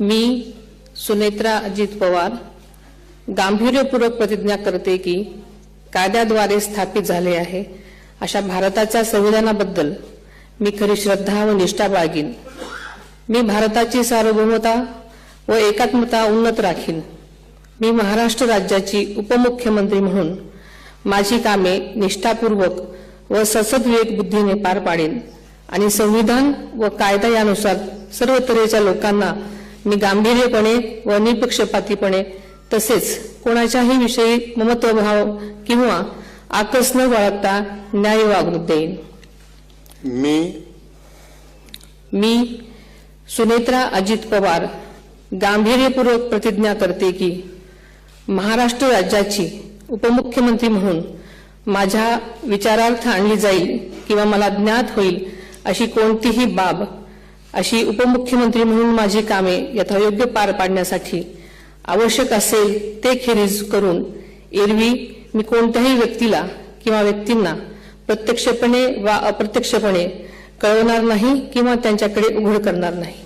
मी सुनेत्रा अजित पवार गांभीर्यपूर्वक प्रतिज्ञा करते की कायद्याद्वारे स्थापित झाले आहे अशा भारताच्या संविधानाबद्दल मी खरी श्रद्धा व निष्ठा बाळगीन। मी भारताची सार्वभौमता व एकात्मता उन्नत राखीन। मी महाराष्ट्र राज्याची उपमुख्यमंत्री म्हणून माझी कामे निष्ठापूर्वक व सद्विवेक बुद्धीने पार पाडेन आणि संविधान व कायदा यानुसार सर्व तऱ्हेच्या लोकांना मी गांभीर्यपणे व निपक्षपातीपणे तसेच कोणाच्याही विषयी ममत्वभाव किंवा आकस न बाळगता न्याय वागणूक देईन। मी सुनेत्रा अजित पवार गांभीर्यपूर्वक प्रतिज्ञा करते की महाराष्ट्र राज्याची उपमुख्यमंत्री म्हणून माझ्या विचारार्थ आणली जाईल किंवा मला ज्ञात होईल अशी कोणतीही बाब अशी उपमुख्यमंत्री म्हणून माझी कामे यथायोग्य पार पाडण्यासाठी आवश्यक असेल ते खेरीज करून एरवी मी कोणत्याही व्यक्तीला किंवा व्यक्तींना प्रत्यक्षपणे वा अप्रत्यक्षपणे कळवणार नाही किंवा त्यांच्याकडे उघड करणार नाही।